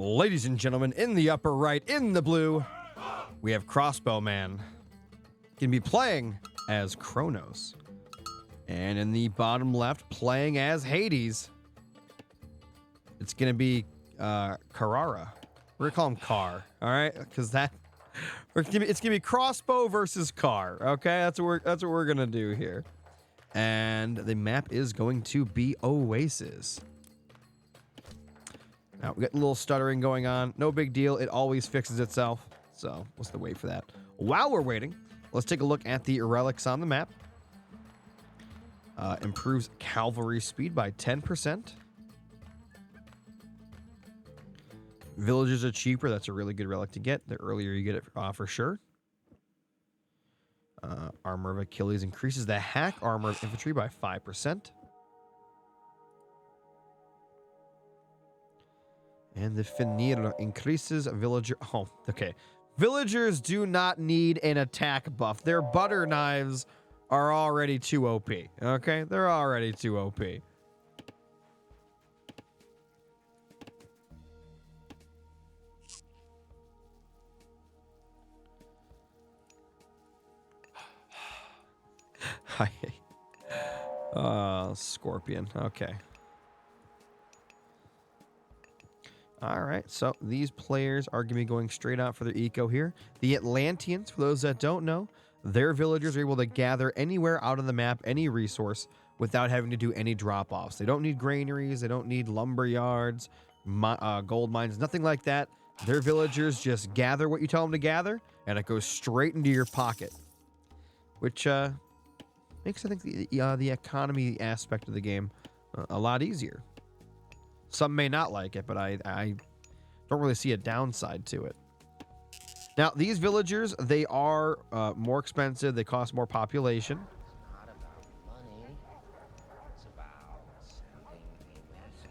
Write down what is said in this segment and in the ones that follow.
Ladies and gentlemen, in the upper right, in the blue, we have Crossbowman. Can be playing as Kronos. And in the bottom left, playing as Hades, it's gonna be Carrara. We're gonna call him Car, all right? Because it's gonna be crossbow versus car. Okay, that's what we're gonna do here. And the map is going to be Oasis. Now we got a little stuttering going on. No big deal. It always fixes itself. So what's the wait for that? While we're waiting, let's take a look at the relics on the map. Improves cavalry speed by 10%. Villagers are cheaper. That's a really good relic to get. The earlier you get it, for sure. Armor of Achilles increases the hack armor of infantry by 5%. And the Finir increases villager... Oh, okay. Villagers do not need an attack buff. Their butter knives are already too OP. Okay? They're already too OP. Scorpion. Okay. All right, so these players are going to be going straight out for their eco here. The Atlanteans, for those that don't know, their villagers are able to gather anywhere out on the map, any resource, without having to do any drop-offs. They don't need granaries, they don't need lumber yards, gold mines, nothing like that. Their villagers just gather what you tell them to gather, and it goes straight into your pocket. Which makes, I think, the economy aspect of the game a lot easier. Some may not like it, but I don't really see a downside to it. Now, these villagers, they are more expensive. They cost more population. It's not about money. It's about sending a message.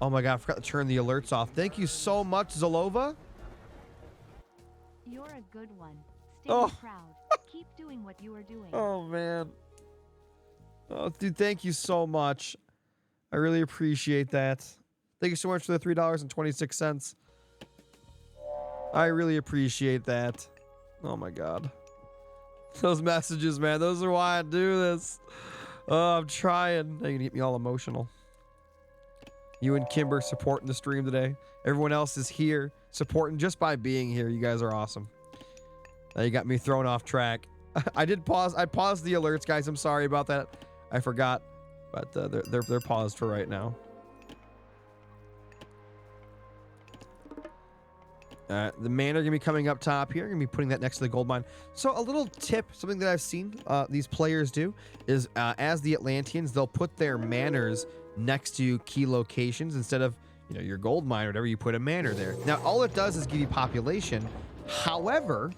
Oh my god, I forgot to turn the alerts off. Thank you so much, Zalova. You're a good one. Stay proud. Keep doing what you are doing. Oh, man. Oh, dude, thank you so much. I really appreciate that. Thank you so much for the $3.26. I really appreciate that. Oh my god. Those messages, man. Those are why I do this. Oh, I'm trying. They can get me all emotional. You and Kimber supporting the stream today. Everyone else is here supporting just by being here. You guys are awesome. Now you got me thrown off track. I paused the alerts, guys. I'm sorry about that. I forgot. But they're paused for right now. The men are going to be coming up top here. Going to be putting that next to the gold mine. So a little tip, something that I've seen these players do is as the Atlanteans, they'll put their manors next to key locations instead of, you know, your gold mine or whatever. You put a manor there. Now all it does is give you population. However,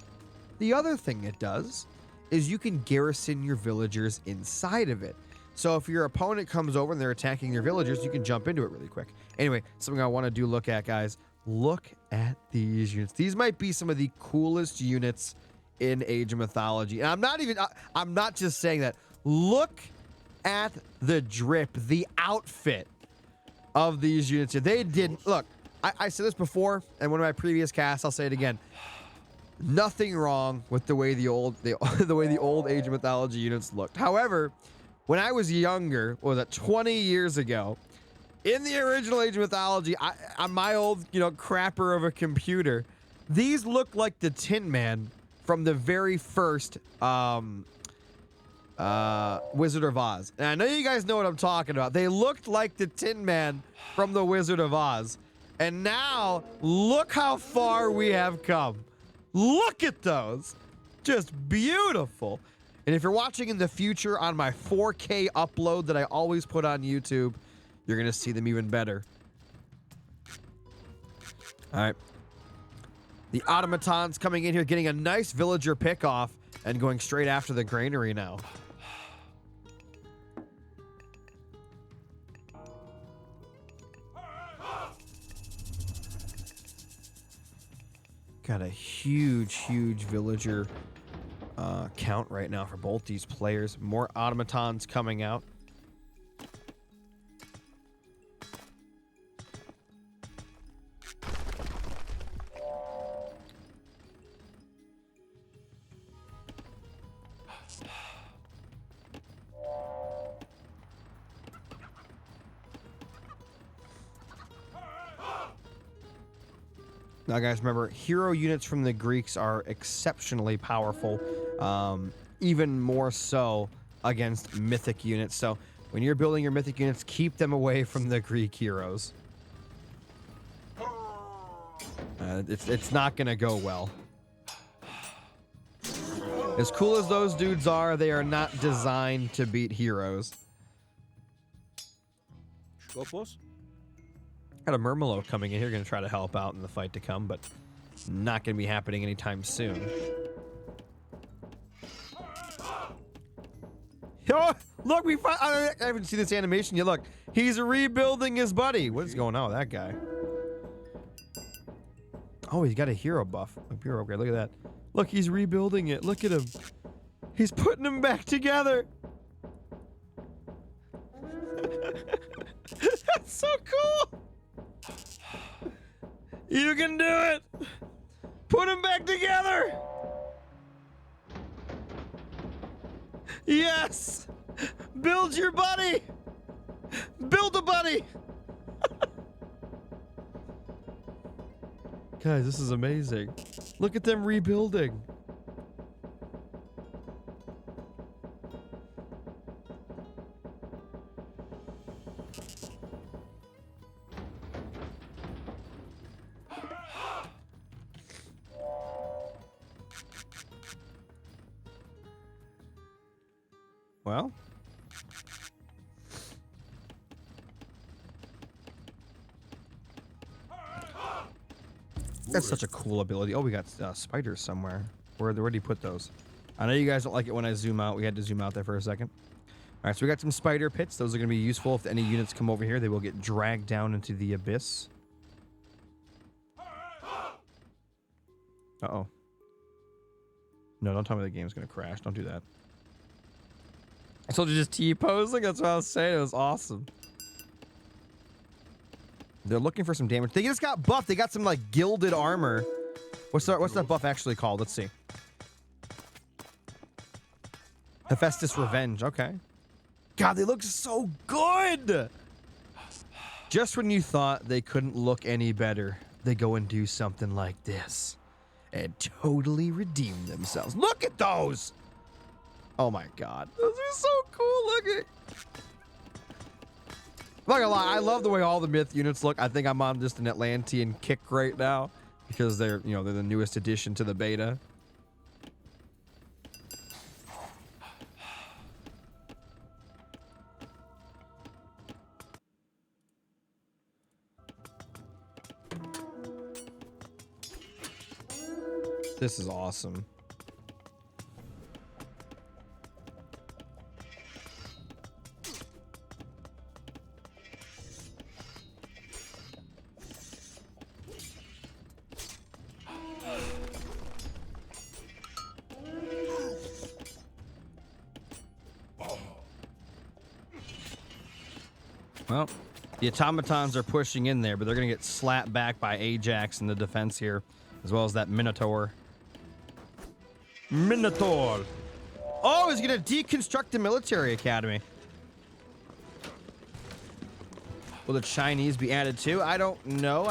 the other thing it does is you can garrison your villagers inside of it. So if your opponent comes over and they're attacking your villagers, you can jump into it really quick. Anyway, something I want to do look at, guys. Look at these units. These might be some of the coolest units in Age of Mythology. And I'm not just saying that. Look at the drip, the outfit of these units. They did, look, I said this before, and one of my previous casts, I'll say it again. Nothing wrong with the way the old Age of Mythology units looked. However, when I was younger, what was that, 20 years ago, in the original Age of Mythology, on my old, crapper of a computer, these look like the Tin Man from the very first Wizard of Oz. And I know you guys know what I'm talking about. They looked like the Tin Man from the Wizard of Oz. And now, look how far we have come. Look at those. Just beautiful. And if you're watching in the future on my 4K upload that I always put on YouTube, you're going to see them even better. All right. The automatons coming in here, getting a nice villager pick off and going straight after the granary now. Got a huge villager count right now for both these players. More automatons coming out. Now, guys, remember, hero units from the Greeks are exceptionally powerful, even more so against mythic units. So when you're building your mythic units, keep them away from the Greek heroes. It's not going to go well. As cool as those dudes are, they are not designed to beat heroes. Skopos? Got a Murmelo coming in here, going to try to help out in the fight to come, but not going to be happening anytime soon. Oh, look, I haven't seen this animation yet. Look, he's rebuilding his buddy. What is going on with that guy? Oh, he's got a hero buff. A hero upgrade. Look at that. Look, he's rebuilding it. Look at him. He's putting them back together. That's so cool. You can do it. Put them back together. Yes. Build your buddy. Build a buddy. Guys, this is amazing. Look at them rebuilding. Well, that's such a cool ability. Oh, we got spiders somewhere. Where do you put those? I know you guys don't like it when I zoom out. We had to zoom out there for a second. All right, so we got some spider pits. Those are going to be useful if any units come over here. They will get dragged down into the abyss. Uh-oh. No, don't tell me the game's going to crash. Don't do that. I told you just T-posing. That's what I was saying. It was awesome. They're looking for some damage. They just got buffed. They got some like gilded armor. What's that buff actually called? Let's see. Hephaestus Revenge. Okay. God, they look so good. Just when you thought they couldn't look any better, they go and do something like this and totally redeem themselves. Look at those. Oh my God. Those are so cool looking. I'm not gonna lie, I love the way all the myth units look. I think I'm on just an Atlantean kick right now because they're the newest addition to the beta. This is awesome. Well, the automatons are pushing in there, but they're going to get slapped back by Ajax in the defense here, as well as that Minotaur. Minotaur! Oh, he's going to deconstruct the military academy. Will the Chinese be added too? I don't know.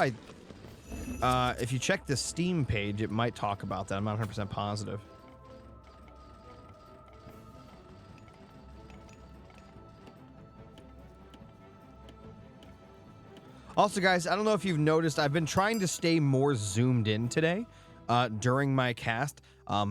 If you check the Steam page, it might talk about that. I'm not 100% positive. Also, guys, I don't know if you've noticed, I've been trying to stay more zoomed in today during my cast.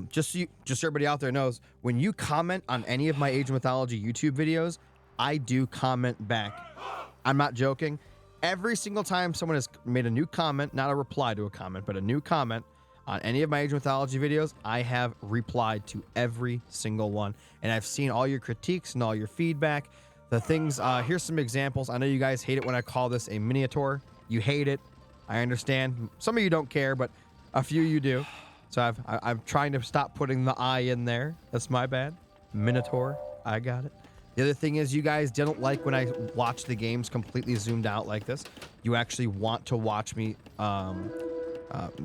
Just so everybody out there knows, when you comment on any of my Age of Mythology YouTube videos, I do comment back. I'm not joking. Every single time someone has made a new comment, not a reply to a comment, but a new comment on any of my Age of Mythology videos, I have replied to every single one. And I've seen all your critiques and all your feedback. The things, here's some examples. I know you guys hate it when I call this a miniature. You hate it. I understand. Some of you don't care, but a few you do. So I'm trying to stop putting the I in there. That's my bad. Minotaur. I got it. The other thing is you guys didn't like when I watch the games completely zoomed out like this. You actually want to watch me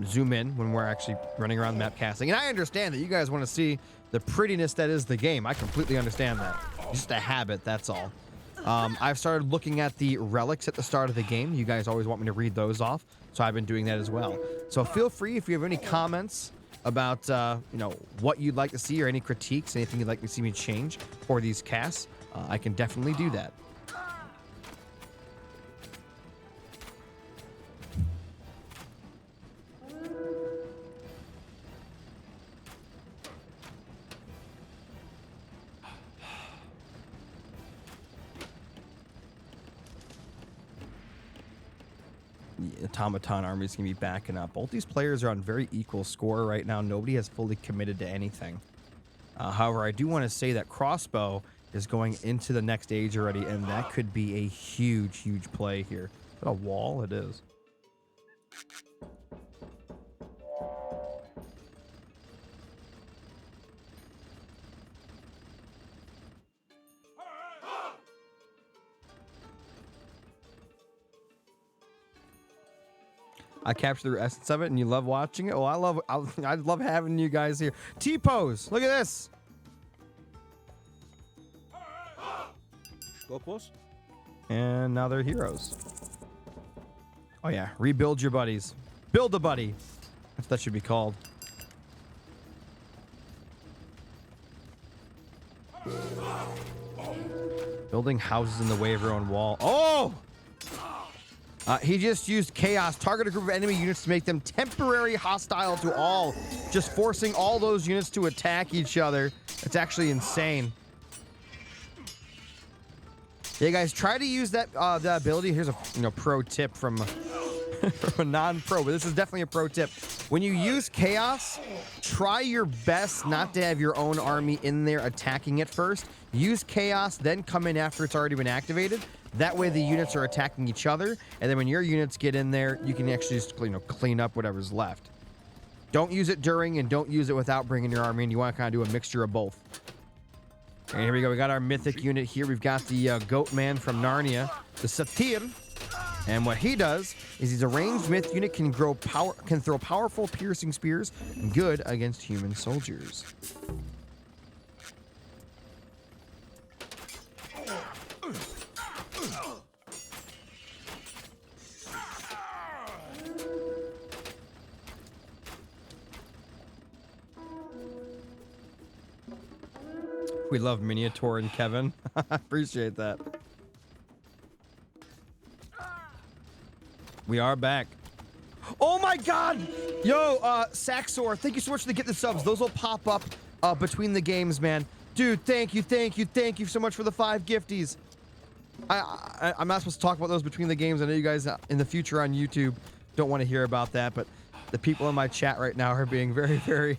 zoom in when we're actually running around the map casting. And I understand that you guys want to see the prettiness that is the game. I completely understand that. Just a habit, that's all. I've started looking at the relics at the start of the game. You guys always want me to read those off. So I've been doing that as well. So feel free if you have any comments about you know, what you'd like to see or any critiques, anything you'd like to see me change for these casts, I can definitely do that. The automaton armies can be backing up. Both these players are on very equal score right now. Nobody has fully committed to anything. However, I do want to say that crossbow is going into the next age already, and that could be a huge, huge play here. Is that a wall? It is. I capture the essence of it, and you love watching it. Oh, I love having you guys here. T-pose. Look at this. And now they're heroes. Oh yeah, rebuild your buddies. Build a buddy. That's what that should be called. Building houses in the way of your own wall. Oh! He just used chaos. Target a group of enemy units to make them temporary hostile to all. Just forcing all those units to attack each other. It's actually insane. Yeah, guys, try to use that ability. Here's a pro tip from a non-pro, but this is definitely a pro tip. When you use chaos, try your best not to have your own army in there attacking it first. Use chaos, then come in after it's already been activated. That way the units are attacking each other, and then when your units get in there, you can actually just clean up whatever's left. Don't use it during, and don't use it without bringing your army in. You want to kind of do a mixture of both. And here we go. We got our mythic unit here. We've got the goat man from Narnia, the Satyr. And what he does is he's a ranged myth unit, can throw powerful piercing spears, good against human soldiers. We love Miniature and Kevin. I appreciate that. We are back. Oh my god! Yo, Saxor, thank you so much for the Get the Subs. Those will pop up between the games, man. Dude, thank you so much for the 5 gifties. I'm not supposed to talk about those between the games. I know you guys in the future on YouTube don't want to hear about that, but the people in my chat right now are being very, very,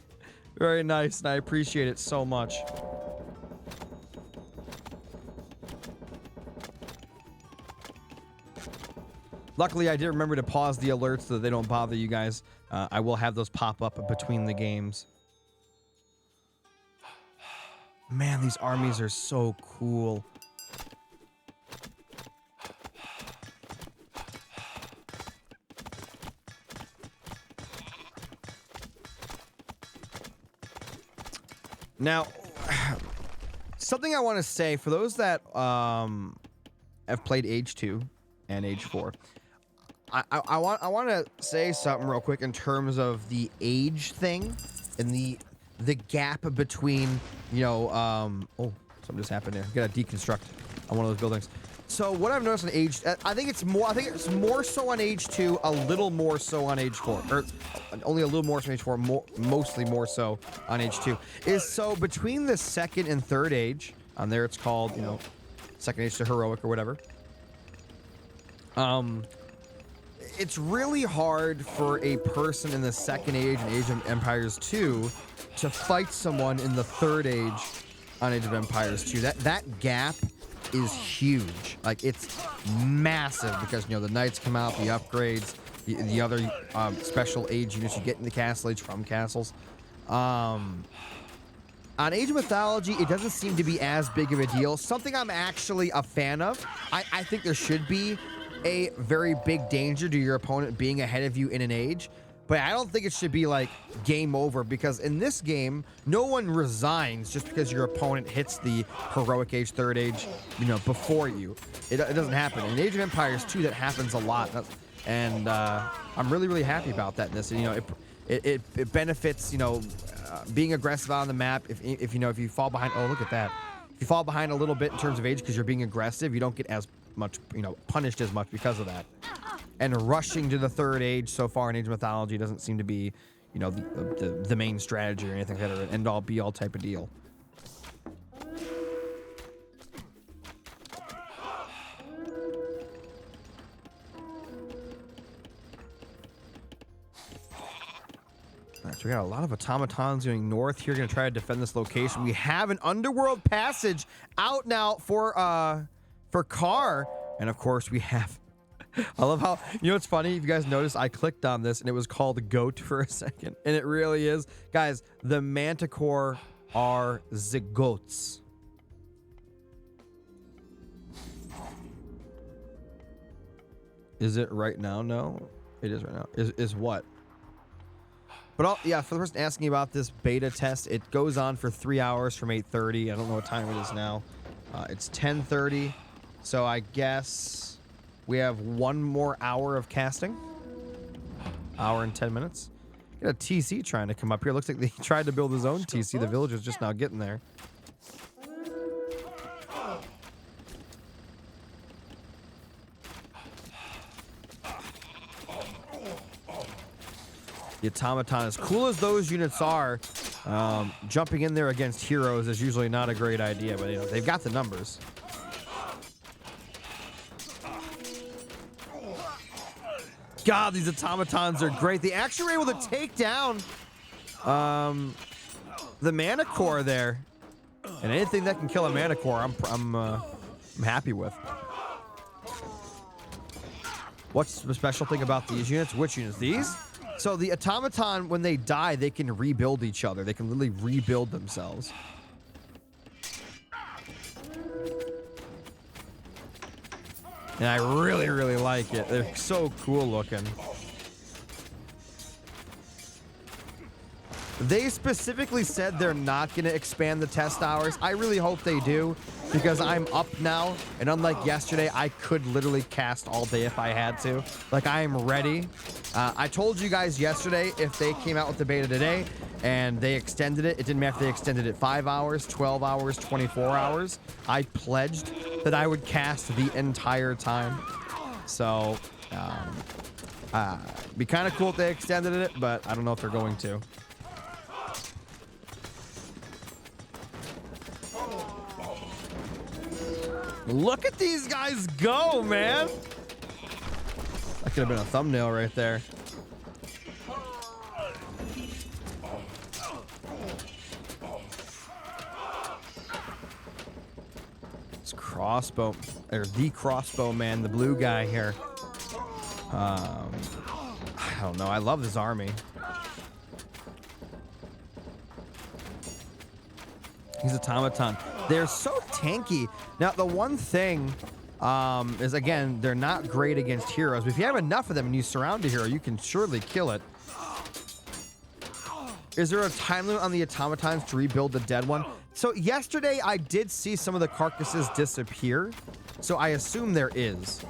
very nice, and I appreciate it so much. Luckily, I did remember to pause the alerts so that they don't bother you guys. I will have those pop up between the games. Man, these armies are so cool. Now, something I want to say for those that have played Age 2 and Age 4. I want to say something real quick in terms of the age thing and the gap between, oh, something just happened there. Got to deconstruct on one of those buildings. So what I've noticed on Age, I think it's more so on Age 2, a little more so on Age 4, or only a little more so on Age 4, mostly more so on Age 2, is so between the second and third age, on there it's called, second age to heroic or whatever. It's really hard for a person in the second age and Age of Empires 2 to fight someone in the third age on Age of Empires 2. That gap is huge. Like, it's massive because, the knights come out, the upgrades, the other special age units you get in the Castle Age from castles. On Age of Mythology, it doesn't seem to be as big of a deal. Something I'm actually a fan of. I think there should be a very big danger to your opponent being ahead of you in an age, but I don't think it should be like game over, because in this game, no one resigns just because your opponent hits the heroic age, third age, before you. It doesn't happen. In Age of Empires 2, that happens a lot. and I'm really happy about that in this. And, you know, it benefits, you know, being aggressive on the map. If you know, if you fall behind, oh, look at that. If you fall behind a little bit in terms of age because you're being aggressive, you don't get as much, you know, punished as much because of that. And rushing to the third age so far in Age of Mythology doesn't seem to be, you know, the main strategy or anything like that, or an end-all be-all type of deal. Alright, so we got a lot of automatons going north here, gonna try to defend this location. We have an underworld passage out now for Carr, and of course we have. I love how, you know what's funny? If you guys notice, I clicked on this and it was called Goat for a second, and it really is, guys. The Manticore are the goats. Is it right now? No, it is right now. Is what? But yeah, for the person asking about this beta test, it goes on for 3 hours from 8:30. I don't know what time it is now. It's 10:30, so I guess we have 1 more hour of casting. Hour and 10 minutes. Got a TC trying to come up here. Looks like they tried to build his own TC. The villager's just now getting there. The automaton, as cool as those units are, jumping in there against heroes is usually not a great idea, but you know, they've got the numbers. God, these automatons are great. They actually were able to take down the Manticore there, and anything that can kill a Manticore, I'm happy with. What's the special thing about these units? Which units? These? So the automaton, when they die, they can rebuild each other. They can literally rebuild themselves. And I really like it. They're so cool looking. They specifically said they're not going to expand the test hours. I really hope they do, because I'm up now, and unlike yesterday, I could literally cast all day if I had to. Like, I am ready. I told you guys yesterday, if they came out with the beta today and they extended it, it didn't matter if they extended it 5 hours, 12 hours, 24 hours. I pledged that I would cast the entire time. So, be kind of cool if they extended it, but I don't know if they're going to. Look at these guys go, man. That could have been a thumbnail right there. It's crossbow, or the crossbow man, the blue guy here. I don't know. I love this army. He's automaton. They're so tanky. Now, the one thing is, again, they're not great against heroes. But if you have enough of them and you surround a hero, you can surely kill it. Is there a time limit on the automatons to rebuild the dead one? So yesterday, I did see some of the carcasses disappear. So I assume there is.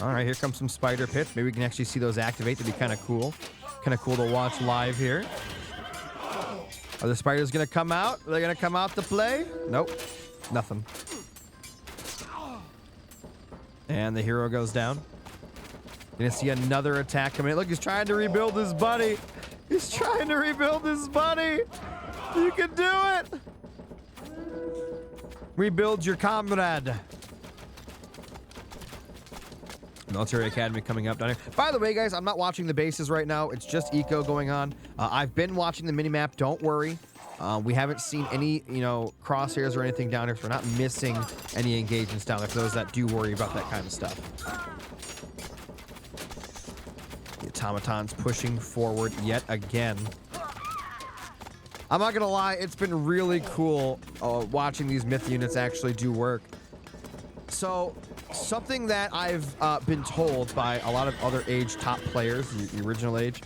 All right, here comes some spider pits. Maybe we can actually see those activate. That'd be kind of cool. Kind of cool to watch live here. Are the spiders going to come out? Are they going to come out to play? Nope. Nothing. And the hero goes down. You're going to see another attack come in. Look, he's trying to rebuild his buddy. He's trying to rebuild his buddy. You can do it. Rebuild your comrade. Military Academy coming up down here. By the way, guys, I'm not watching the bases right now. It's just eco going on. I've been watching the minimap. Don't worry. We haven't seen any, you know, crosshairs or anything down here, so we're not missing any engagements down there for those that do worry about that kind of stuff. The automatons pushing forward yet again. I'm not going to lie. It's been really cool watching these myth units actually do work. So, something that I've been told by a lot of other Age top players, the original Age,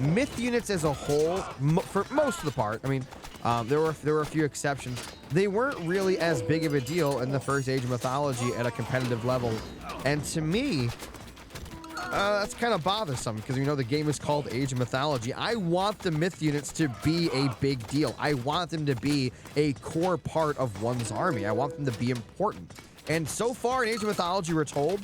myth units as a whole, for most of the part, I mean, there were a few exceptions, they weren't really as big of a deal in the first Age of Mythology at a competitive level. And to me, that's kind of bothersome because, you know, the game is called Age of Mythology. I want the myth units to be a big deal. I want them to be a core part of one's army. I want them to be important. And so far in Age of Mythology Retold,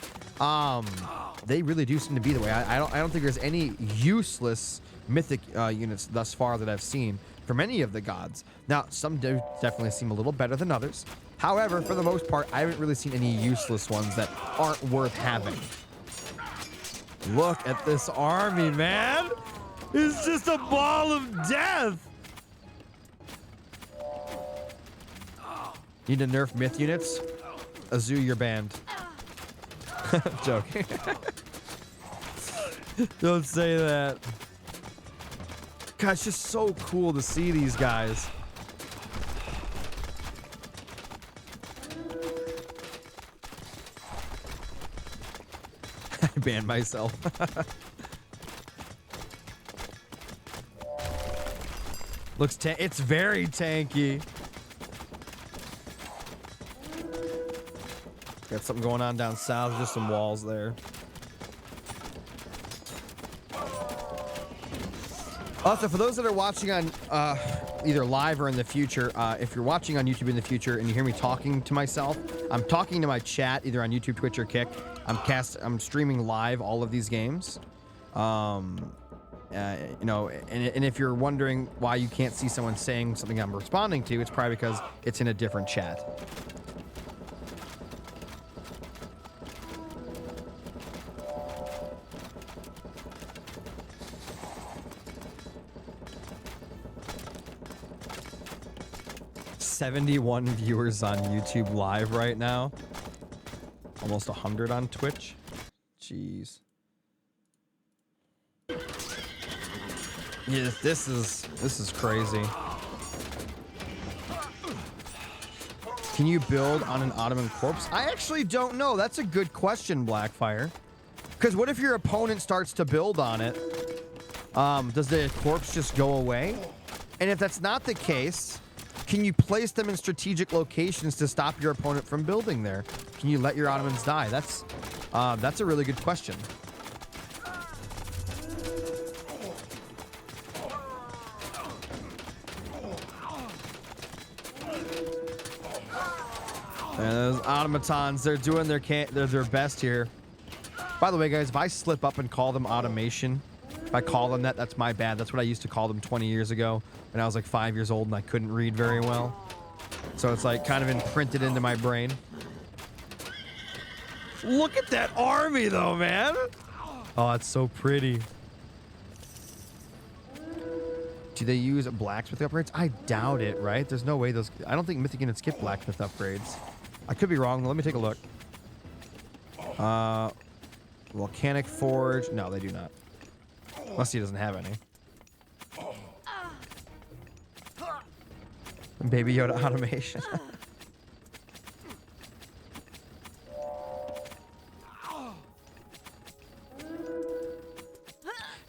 they really do seem to be the way. I don't think there's any useless mythic units thus far that I've seen from any of the gods. Now, some do definitely seem a little better than others. However, for the most part, I haven't really seen any useless ones that aren't worth having. Look at this army, man. It's just a ball of death. Need to nerf myth units? Azu, you're banned. Joking. Don't say that. God, it's just so cool to see these guys. I banned myself. It's very tanky. Got something going on down south, just some walls there. Also, for those that are watching on either live or in the future, if you're watching on YouTube in the future and you hear me talking to myself, I'm talking to my chat either on YouTube, Twitch, or Kick. I'm streaming live all of these games. You know, and if you're wondering why you can't see someone saying something I'm responding to, it's probably because it's in a different chat. $71 viewers on YouTube live right now. Almost 100 on Twitch. Jeez. Yeah, this is crazy. Can you build on an Ottoman corpse? I actually don't know. That's a good question, Blackfire. Because what if your opponent starts to build on it? Does the corpse just go away? And if that's not the case, can you place them in strategic locations to stop your opponent from building there? Can you let your Ottomans die? That's a really good question. And those automatons, they're doing their best here. By the way, guys, if I slip up and call them automation, if I call them that, that's my bad. That's what I used to call them 20 years ago when I was like 5 years old and I couldn't read very well. So it's like kind of imprinted into my brain. Look at that army though, man. Oh, it's so pretty. Do they use blacksmith upgrades? I doubt it, right? There's no way those... I don't think mythic units get blacksmith upgrades. I could be wrong. Let me take a look. Volcanic forge. No, they do not. Unless he doesn't have any. Baby Yoda automation.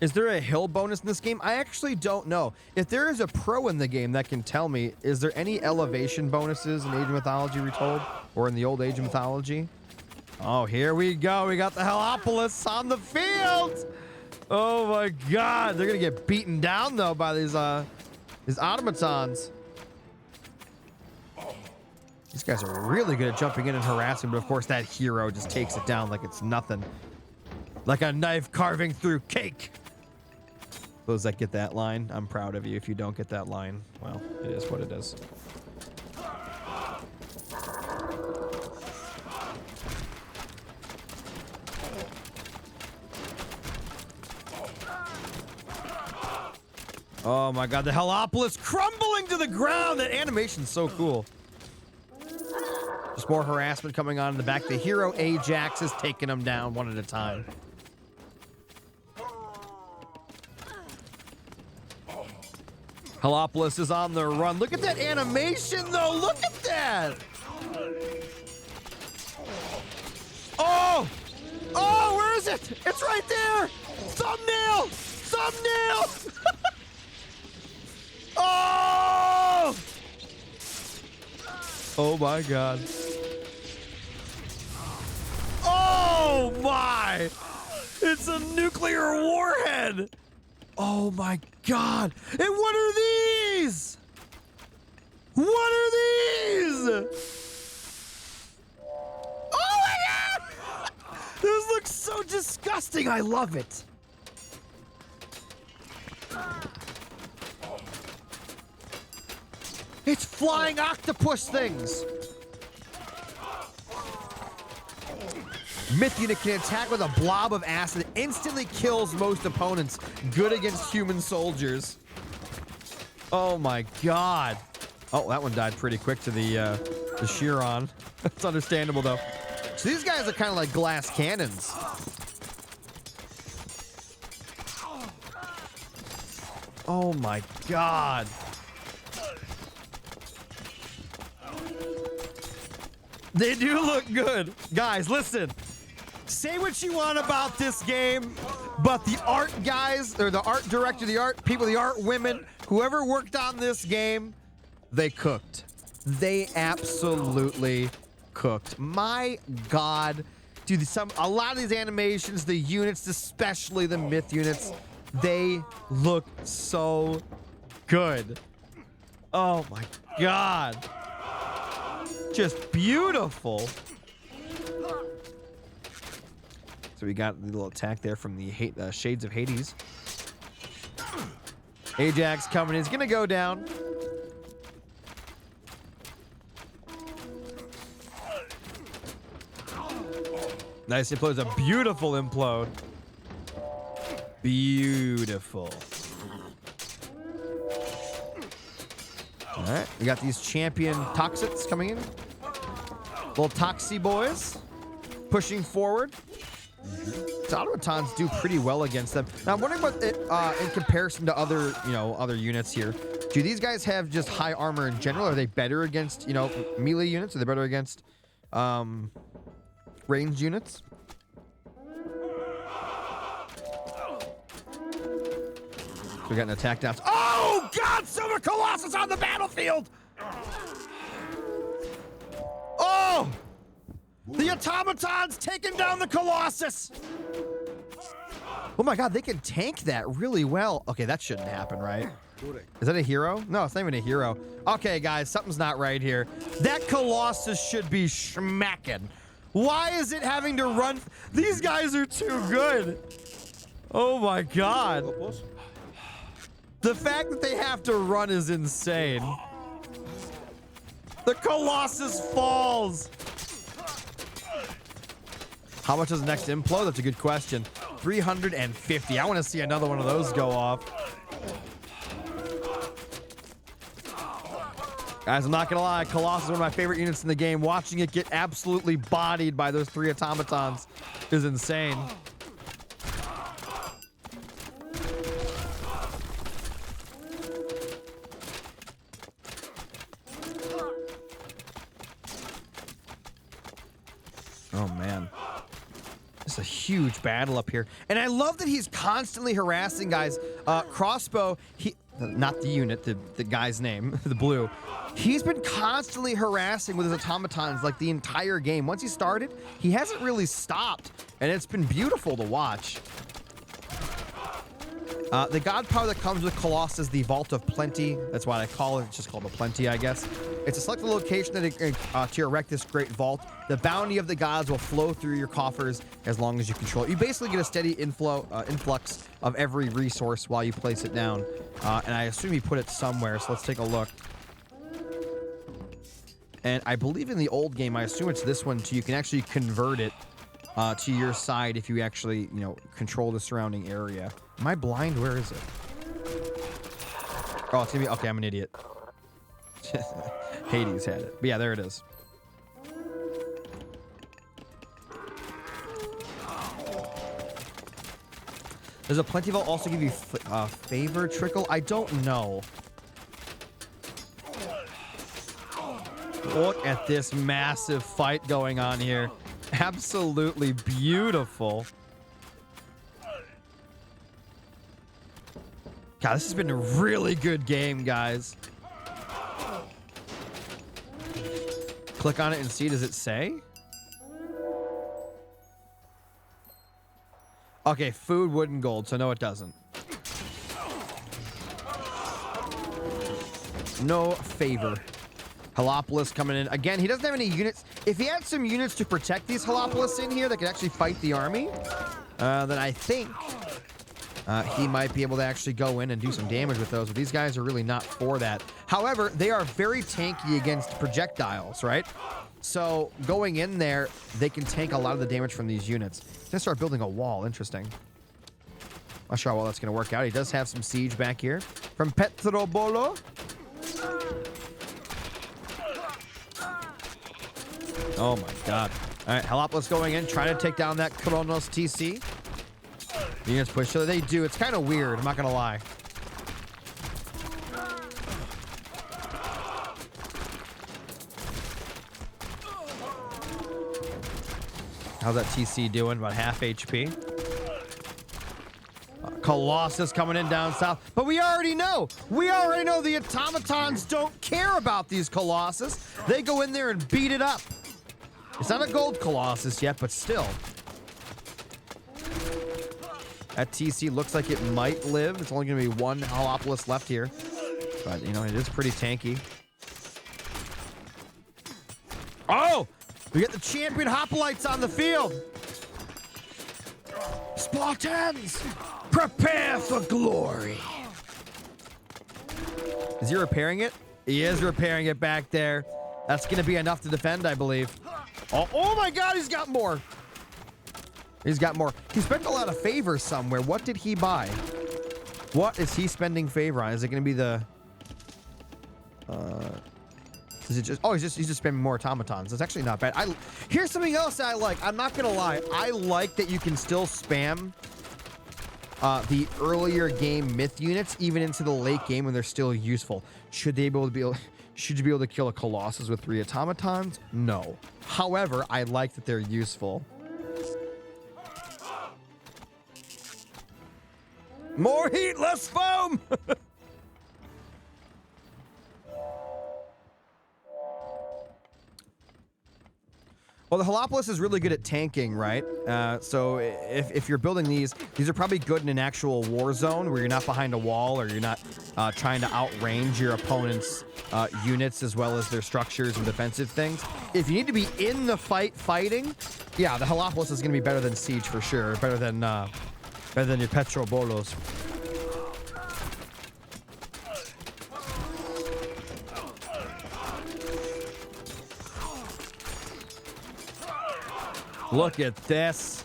Is there a hill bonus in this game? I actually don't know. If there is a pro in the game that can tell me, is there any elevation bonuses in Age of Mythology Retold or in the old Age of Mythology? Oh, here we go. We got the Heliopolis on the field. Oh my God. They're going to get beaten down though by these automatons. These guys are really good at jumping in and harassing, but of course that hero just takes it down like it's nothing. Like a knife carving through cake. Those that get that line, I'm proud of you. If you don't get that line, well, it is what it is. Oh my God, the Heliopolis crumbling to the ground. That animation's so cool. Just more harassment coming on in the back. The hero Ajax is taking them down one at a time. Heliopolis is on the run. Look at that animation, though. Look at that. Oh! Oh, where is it? It's right there. Thumbnail! Thumbnail! Oh! Oh my god. Oh my! It's a nuclear warhead! Oh my god! And what are these? What are these? Oh my god! This looks so disgusting. I love it. It's flying octopus things. Myth unit can attack with a blob of acid. Instantly kills most opponents. Good against human soldiers. Oh my god. Oh, that one died pretty quick to the Chiron. That's understandable though. So these guys are kind of like glass cannons. Oh my god. They do look good. Guys, listen. Say what you want about this game, but the art guys, or the art director, the art people, the art women, whoever worked on this game, they cooked. They absolutely cooked. My god. Dude, a lot of these animations, the units, especially the myth units, they look so good. Oh my god. Just beautiful. So we got the little attack there from the Shades of Hades. Ajax coming in. He's gonna go down. Nice implodes. A beautiful implode. Beautiful. All right, we got these champion Toxits coming in. Little Toxie boys pushing forward. The automatons do pretty well against them. Now I'm wondering about it in comparison to other, other units here. Do these guys have just high armor in general? Are they better against, melee units? Are they better against ranged units? We got an attack down. Oh God! Silver Colossus on the battlefield! Oh! The automatons taking down the Colossus! Oh my god, they can tank that really well. Okay, that shouldn't happen, right? Is that a hero? No, it's not even a hero. Okay, guys, something's not right here. That Colossus should be schmacking. Why is it having to run? These guys are too good. Oh my god. The fact that they have to run is insane. The Colossus falls. How much is the next implode? That's a good question. 350. I want to see another one of those go off. Guys, I'm not going to lie. Colossus is one of my favorite units in the game. Watching it get absolutely bodied by those 3 automatons is insane. Oh, man. It's a huge battle up here. And I love that he's constantly harassing guys. Crossbow, not the unit, the guy's name, the blue. He's been constantly harassing with his automatons like the entire game. Once he started, he hasn't really stopped. And it's been beautiful to watch. The god power that comes with Colossus is the Vault of Plenty. That's what I call it. It's just called the Plenty, I guess. It's a selected location that to erect this great vault. The bounty of the gods will flow through your coffers as long as you control it. You basically get a steady influx of every resource while you place it down. And I assume you put it somewhere, so let's take a look. And I believe in the old game, I assume it's this one too. You can actually convert it to your side if you actually, control the surrounding area. Am I blind? Where is it? Oh, it's gonna be, okay, I'm an idiot. Hades had it. But yeah, there it is. Does a Plenty Vault also give you favor trickle? I don't know. Look at this massive fight going on here. Absolutely beautiful. God, this has been a really good game, guys. Click on it and see. Does it say? Okay, food, wood, and gold. So no, it doesn't. No favor. Halopolis coming in. Again, he doesn't have any units. If he had some units to protect these Halopolis in here that could actually fight the army, then I think he might be able to actually go in and do some damage with those. But these guys are really not for that. However, they are very tanky against projectiles, right? So going in there, they can tank a lot of the damage from these units. He's gonna start building a wall. Interesting. Not sure how well that's gonna work out. He does have some siege back here from Petrobolo. Oh my god. All right, Halopolis going in, trying to take down that Kronos TC. Units push, so they do. It's kind of weird, I'm not gonna lie. How's that TC doing? About half HP. Colossus coming in down south. But we already know. We already know the automatons don't care about these Colossus. They go in there and beat it up. It's not a gold Colossus yet, but still. That TC looks like it might live. It's only going to be one Halopolis left here. But, you know, it is pretty tanky. Oh! We got the champion Hoplites on the field. Spartans, prepare for glory. Is he repairing it? He is repairing it back there. That's going to be enough to defend, I believe. Oh my god, he's got more. He's got more. He spent a lot of favors somewhere. What did he buy? What is he spending favor on? Is it going to be the... Is it just... Oh, he's just spending more automatons. That's actually not bad. Here's something else I like. I'm not going to lie. I like that you can still spam the earlier game myth units even into the late game when they're still useful. Should you be able to kill a Colossus with 3 automatons? No. However, I like that they're useful. More heat, less foam! Well, the Halopolis is really good at tanking, right? So if you're building these are probably good in an actual war zone where you're not behind a wall or you're not trying to outrange your opponent's units as well as their structures and defensive things. If you need to be in the fighting, yeah, the Halopolis is going to be better than Siege for sure. Better than your Petrobolos. Look at this.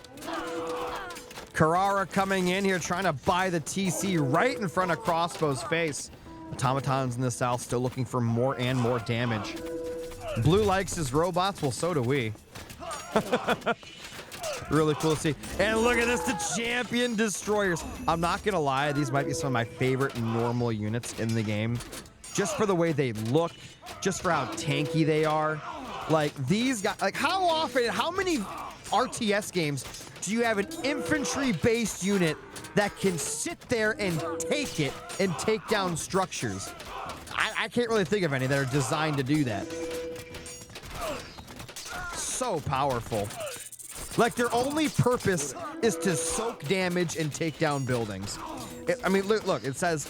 Carrara coming in here trying to buy the TC right in front of Crossbow's face. Automatons in the south still looking for more and more damage. Blue likes his robots. Well, so do we. Really cool to see. And look at this, the champion destroyers. I'm not going to lie. These might be some of my favorite normal units in the game. Just for the way they look. Just for how tanky they are. Like, these guys... Like, how many RTS games do you have an infantry-based unit that can sit there and take it and take down structures? I can't really think of any that are designed to do that. So powerful. Like, their only purpose is to soak damage and take down buildings. I mean, look, it says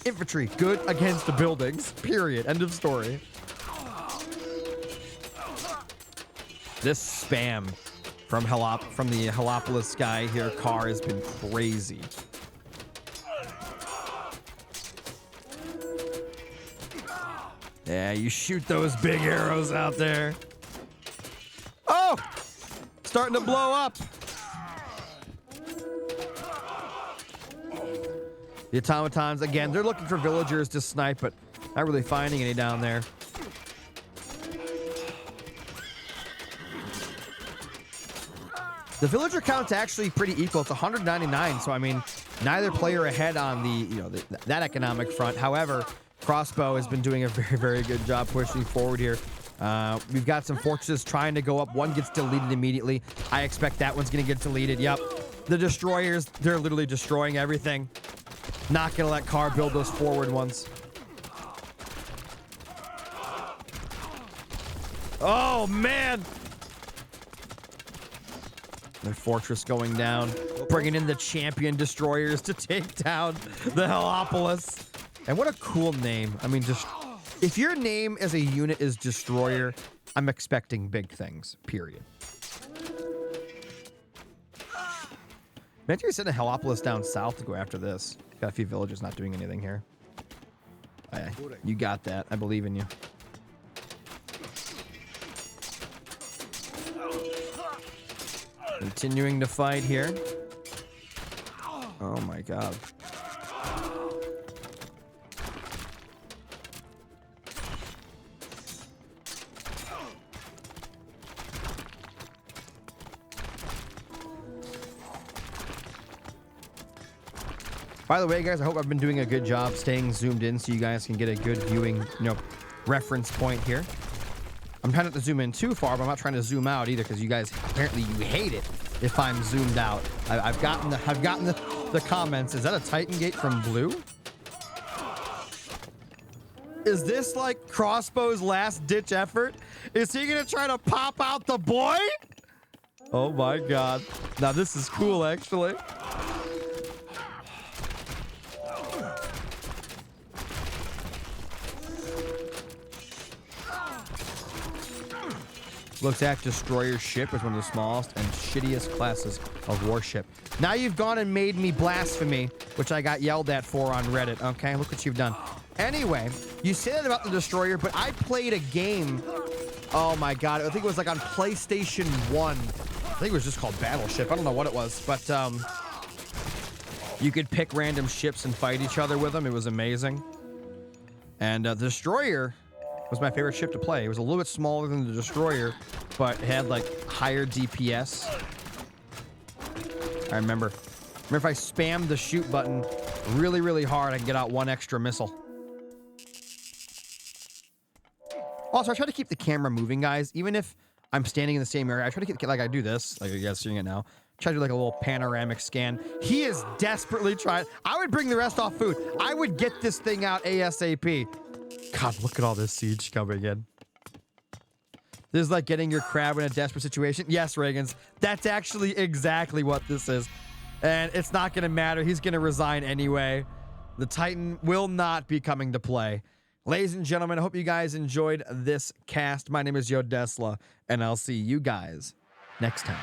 infantry, good against the buildings, period. End of story. This spam from the Halopolis guy here, Car, has been crazy. Yeah, you shoot those big arrows out there. Oh! Starting to blow up. The automatons, again, they're looking for villagers to snipe, but not really finding any down there. The villager count's actually pretty equal. It's 199, so I mean, neither player ahead on that economic front. However, Crossbow has been doing a very, very good job pushing forward here. We've got some fortresses trying to go up. One gets deleted immediately. I expect that one's going to get deleted. Yep. The destroyers, they're literally destroying everything. Not going to let Car build those forward ones. Oh, man. Their fortress going down. Bringing in the champion destroyers to take down the Hellopolis. And what a cool name. I mean, just... If your name as a unit is Destroyer, I'm expecting big things, period. Imagine you're sending a Hellopolis down south to go after this. Got a few villagers not doing anything here. Oh, yeah. You got that. I believe in you. Continuing to fight here. Oh my god. By the way, guys, I hope I've been doing a good job staying zoomed in so you guys can get a good viewing, reference point here. I'm trying not to zoom in too far, but I'm not trying to zoom out either because you guys apparently you hate it if I'm zoomed out. I've gotten the comments. Is that a Titan Gate from Blue? Is this like Crossbow's last ditch effort? Is he gonna try to pop out the boy? Oh my god. Now this is cool actually. Looks at Destroyer ship as one of the smallest and shittiest classes of warship. Now you've gone and made me blasphemy, which I got yelled at for on Reddit. Okay, look what you've done. Anyway, you say that about the Destroyer, but I played a game. Oh my god, I think it was like on PlayStation 1. I think it was just called Battleship. I don't know what it was, but you could pick random ships and fight each other with them. It was amazing. And the Destroyer was my favorite ship to play. It was a little bit smaller than the Destroyer, but it had like higher DPS. I remember if I spammed the shoot button really, really hard, I can get out one extra missile. Also, I try to keep the camera moving, guys. Even if I'm standing in the same area, I try to get like I do this, like you guys seeing it now. Try to do like a little panoramic scan. He is desperately trying. I would bring the rest off food. I would get this thing out ASAP. God, look at all this siege coming in. This is like getting your crab in a desperate situation. Yes, Reagans, that's actually exactly what this is. And it's not going to matter. He's going to resign anyway. The Titan will not be coming to play. Ladies and gentlemen, I hope you guys enjoyed this cast. My name is Yodesla, and I'll see you guys next time.